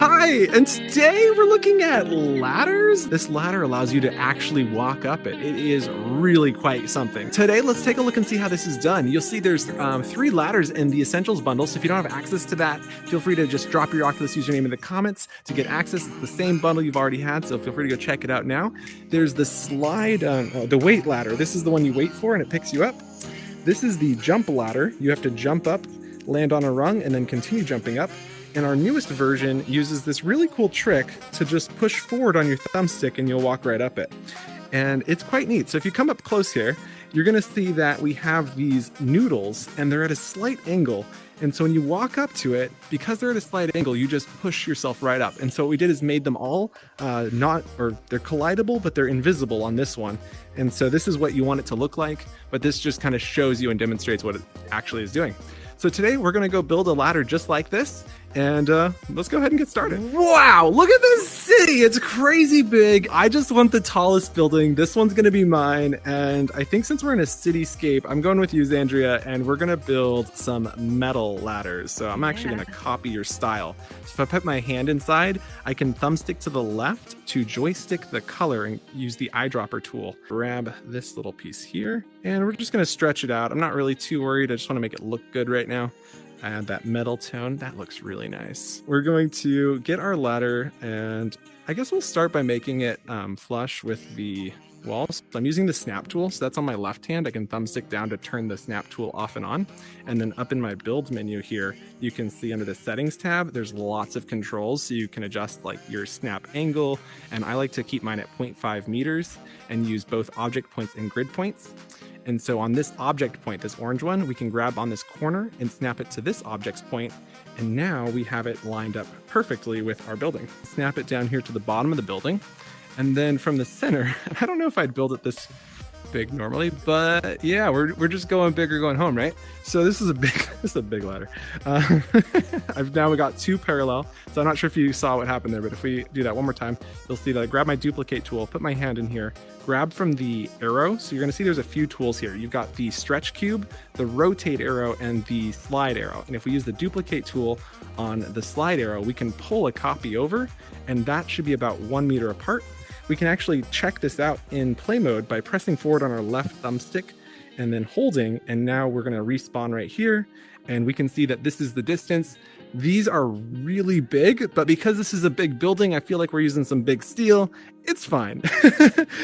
Hi, and today we're looking at ladders. This ladder allows you to actually walk up it. It is really quite something. Today, let's take a look and see how this is done. You'll see there's 3 ladders in the Essentials bundle, so if you don't have access to that, feel free to just drop your Oculus username in the comments to get access. It's the same bundle you've already had, so feel free to go check it out now. There's the slide, the weight ladder. This is the one you wait for and it picks you up. This is the jump ladder. You have to jump up, land on a rung, and then continue jumping up. And our newest version uses this really cool trick to just push forward on your thumbstick and you'll walk right up it. And it's quite neat. So if you come up close here, you're going to see that we have these noodles and they're at a slight angle. And so when you walk up to it, because they're at a slight angle, you just push yourself right up. And so what we did is made them all they're collidable, but they're invisible on this one. And so this is what you want it to look like, but this just kind of shows you and demonstrates what it actually is doing. So today we're going to go build a ladder just like this, and let's go ahead and get started. Wow, look at this city. It's crazy big. I just want the tallest building. This one's going to be mine, and I think since we're in a cityscape, I'm going with you, Zandria, and we're going to build some metal ladders. So I'm actually going to copy your style. So if I put my hand inside, I can thumbstick to the left to joystick the color and use the eyedropper tool. Grab this little piece here, and we're just going to stretch it out. I'm not really too worried. I just want to make it look good right now. Add that metal tone. That looks really nice. We're going to get our ladder, and I guess we'll start by making it flush with the walls. So I'm using the snap tool, so that's on my left hand. I can thumbstick down to turn the snap tool off and on. And then up in my build menu here, you can see under the settings tab, there's lots of controls. So you can adjust like your snap angle. And I like to keep mine at 0.5 meters and use both object points and grid points. And so on this object point, this orange one, we can grab on this corner and snap it to this object's point. And now we have it lined up perfectly with our building. Snap it down here to the bottom of the building. And then from the center, I don't know if I'd build it this big normally, but yeah, we're just going big or going home, right? So this is a big ladder. We got 2 parallel, so I'm not sure if you saw what happened there, but if we do that one more time, you'll see that I grab my duplicate tool, put my hand in here, grab from the arrow. So you're going to see there's a few tools here. You've got the stretch cube, the rotate arrow, and the slide arrow. And if we use the duplicate tool on the slide arrow, we can pull a copy over, and that should be about 1 meter apart. We can actually check this out in play mode by pressing forward on our left thumbstick and then holding, and now we're going to respawn right here, and we can see that this is the distance. These are really big, but because this is a big building, I feel like we're using some big steel. It's fine.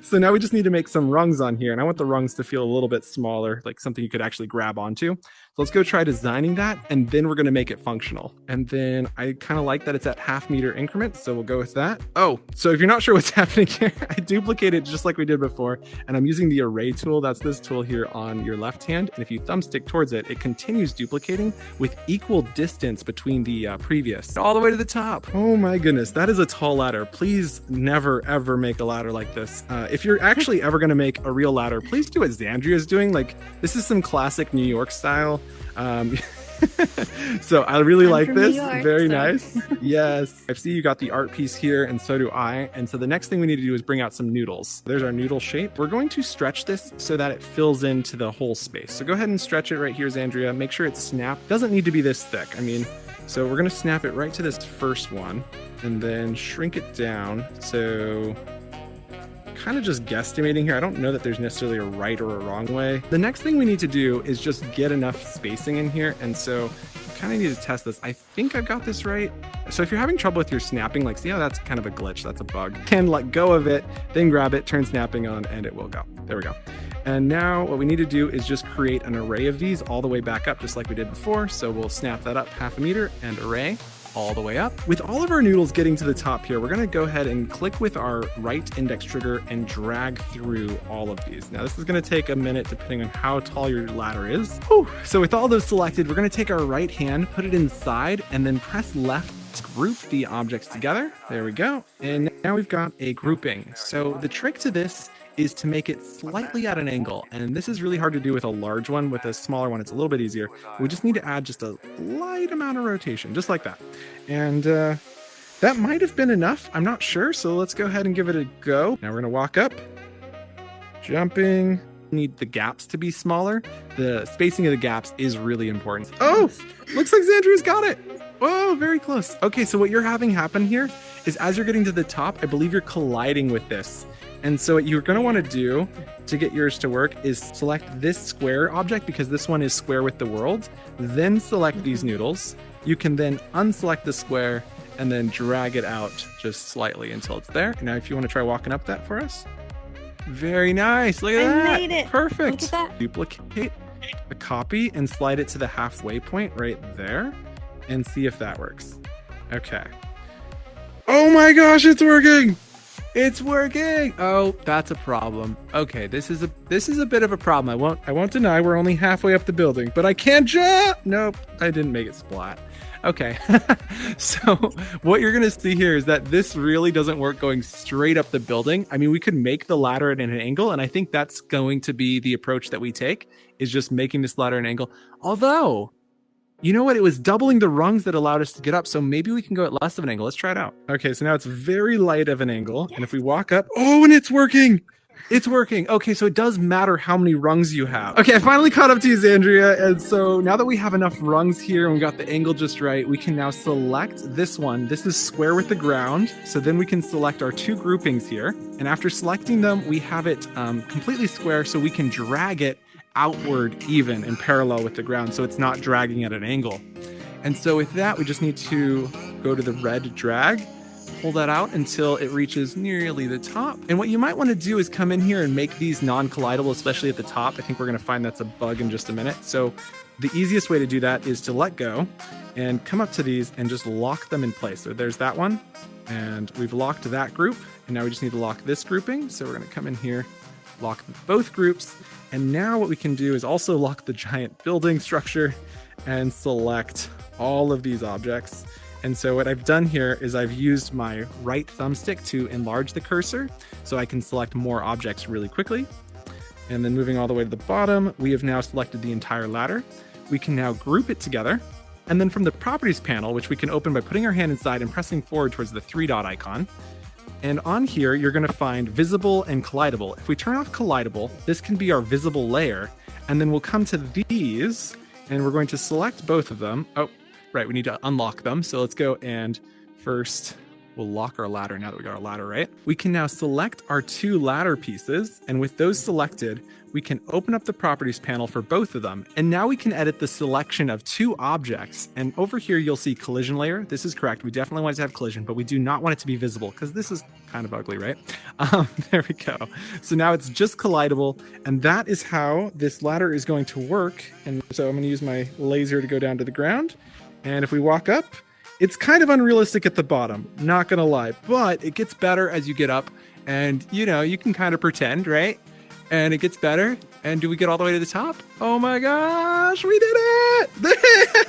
So now we just need to make some rungs on here, and I want the rungs to feel a little bit smaller, like something you could actually grab onto. So let's go try designing that, and then we're going to make it functional. And then I kind of like that it's at half meter increments, so we'll go with that. Oh, so if you're not sure what's happening here, I duplicated just like we did before, and I'm using the array tool. That's this tool here on your left hand, and if you thumbstick towards it, it continues duplicating with equal distance between the previous, all the way to the top. Oh my goodness, that is a tall ladder. Please never ever make a ladder like this. If you're actually ever going to make a real ladder, please do what Zandria is doing. Like, this is some classic New York style. So I really like this. York, very nice. Yes. I see you got the art piece here, and so do I. And so the next thing we need to do is bring out some noodles. There's our noodle shape. We're going to stretch this so that it fills into the whole space. So go ahead and stretch it right here, Zandria. Make sure it's snapped. Doesn't need to be this thick. I mean, so we're going to snap it right to this first one and then shrink it down. So kind of just guesstimating here. I don't know that there's necessarily a right or a wrong way. The next thing we need to do is just get enough spacing in here. And so kind of need to test this. I think I've got this right. So if you're having trouble with your snapping, like, see how that's kind of a glitch, that's a bug, and let go of it, then grab it, turn snapping on, and it will go. There we go. And now what we need to do is just create an array of these all the way back up, just like we did before. So we'll snap that up half a meter and array all the way up. With all of our noodles getting to the top here, we're going to go ahead and click with our right index trigger and drag through all of these. Now this is going to take a minute depending on how tall your ladder is. Whew. So with all those selected, we're going to take our right hand, put it inside, and then press left to group the objects together. There we go. And now we've got a grouping. So the trick to this is to make it slightly at an angle. And this is really hard to do with a large one. With a smaller one, it's a little bit easier. We just need to add just a light amount of rotation, just like that. And that might have been enough. I'm not sure. So let's go ahead and give it a go. Now we're gonna walk up, jumping. Need the gaps to be smaller. The spacing of the gaps is really important. Oh, looks like Zandria's got it. Oh, very close. Okay, so what you're having happen here is as you're getting to the top, I believe you're colliding with this. And so what you're going to want to do to get yours to work is select this square object because this one is square with the world. Then select these noodles. You can then unselect the square and then drag it out just slightly until it's there. Now, if you want to try walking up that for us. Very nice. Look at that. I made it. Perfect. Look at that. Duplicate a copy and slide it to the halfway point right there and see if that works. Okay. Oh my gosh, it's working. It's working. Oh, that's a problem. Okay, this is a bit of a problem. I won't deny we're only halfway up the building, but I can't jump. Nope, I didn't make it splat. Okay. So what you're going to see here is that this really doesn't work going straight up the building. I mean, we could make the ladder at an angle, and I think that's going to be the approach that we take, is just making this ladder an angle. Although, you know what? It was doubling the rungs that allowed us to get up, so maybe we can go at less of an angle. Let's try it out. Okay, so now it's very light of an angle, and if we walk up, oh, and it's working! It's working. Okay, so it does matter how many rungs you have. Okay, I finally caught up to you, Zandria. And so now that we have enough rungs here and we got the angle just right, we can now select this one. This is square with the ground. So then we can select our two groupings here. And after selecting them, we have it completely square so we can drag it outward even and parallel with the ground. So it's not dragging at an angle. And so with that, we just need to go to the red drag, pull that out until it reaches nearly the top. And what you might want to do is come in here and make these non-collidable, especially at the top. I think we're going to find that's a bug in just a minute. So the easiest way to do that is to let go and come up to these and just lock them in place. So there's that one. And we've locked that group. And now we just need to lock this grouping. So we're going to come in here, lock both groups. And now what we can do is also lock the giant building structure and select all of these objects. And so what I've done here is I've used my right thumbstick to enlarge the cursor so I can select more objects really quickly. And then moving all the way to the bottom, we have now selected the entire ladder. We can now group it together. And then from the properties panel, which we can open by putting our hand inside and pressing forward towards the 3-dot icon. And on here, you're going to find visible and collidable. If we turn off collidable, this can be our visible layer. And then we'll come to these and we're going to select both of them. Oh, right, we need to unlock them. So let's go and first we'll lock our ladder now that we got our ladder right. We can now select our two ladder pieces. And with those selected, we can open up the properties panel for both of them. And now we can edit the selection of two objects. And over here, you'll see collision layer. This is correct. We definitely want it to have collision, but we do not want it to be visible because this is kind of ugly, right? There we go. So now it's just collidable. And that is how this ladder is going to work. And so I'm going to use my laser to go down to the ground. And if we walk up, it's kind of unrealistic at the bottom, not gonna lie, but it gets better as you get up and you know, you can kind of pretend, right? And it gets better. And do we get all the way to the top? Oh my gosh, we did it!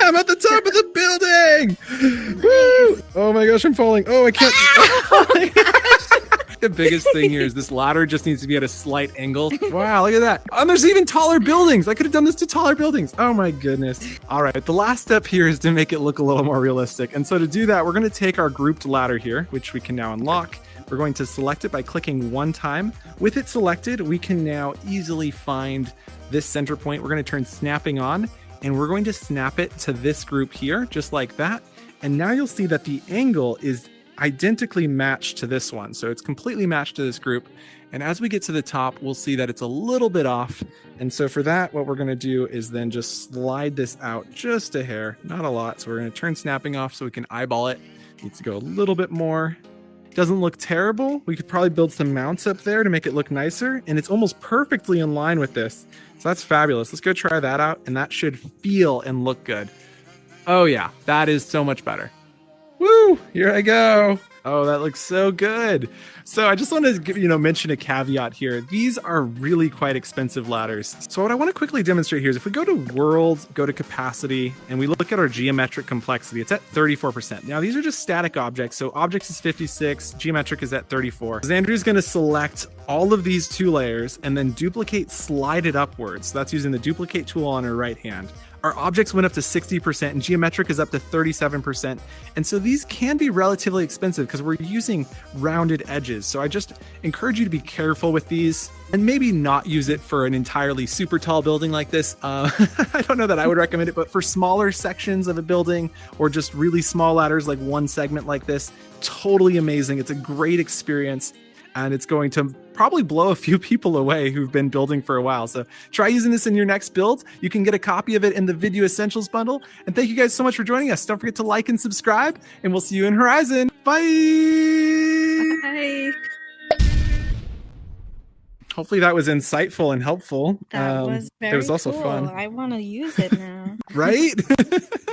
I'm at the top of the building! Woo! Oh my gosh, I'm falling. Oh, I can't. Oh my gosh. The biggest thing here is this ladder just needs to be at a slight angle. Wow, look at that. And there's even taller buildings. I could have done this to taller buildings. Oh my goodness. All right, the last step here is to make it look a little more realistic. And so to do that, we're going to take our grouped ladder here, which we can now unlock. We're going to select it by clicking one time. With it selected, we can now easily find this center point. We're going to turn snapping on, and we're going to snap it to this group here, just like that. And now you'll see that the angle is identically matched to this one. So it's completely matched to this group. And as we get to the top, we'll see that it's a little bit off. And so for that, what we're going to do is then just slide this out just a hair, not a lot. So we're going to turn snapping off so we can eyeball it. Needs to go a little bit more. Doesn't look terrible. We could probably build some mounts up there to make it look nicer. And it's almost perfectly in line with this. So that's fabulous. Let's go try that out. And that should feel and look good. Oh yeah, that is so much better. Woo! Here I go. Oh, that looks so good. So I just want to mention a caveat here. These are really quite expensive ladders. So what I want to quickly demonstrate here is if we go to world, go to capacity, and we look at our geometric complexity, it's at 34%. Now these are just static objects. So objects is 56, geometric is at 34. Andrew's going to select all of these two layers and then duplicate, slide it upwards. So that's using the duplicate tool on her right hand. Our objects went up to 60%, and geometric is up to 37%. And so these can be relatively expensive because we're using rounded edges. So I just encourage you to be careful with these and maybe not use it for an entirely super tall building like this. I don't know that I would recommend it, but for smaller sections of a building or just really small ladders like one segment like this, totally amazing. It's a great experience. And it's going to probably blow a few people away who've been building for a while. So try using this in your next build. You can get a copy of it in the Vidyuu Essentials bundle. And thank you guys so much for joining us. Don't forget to like and subscribe, and we'll see you in Horizon. Bye! Bye. Hopefully that was insightful and helpful. That was very It was also cool. fun. I want to use it now. Right?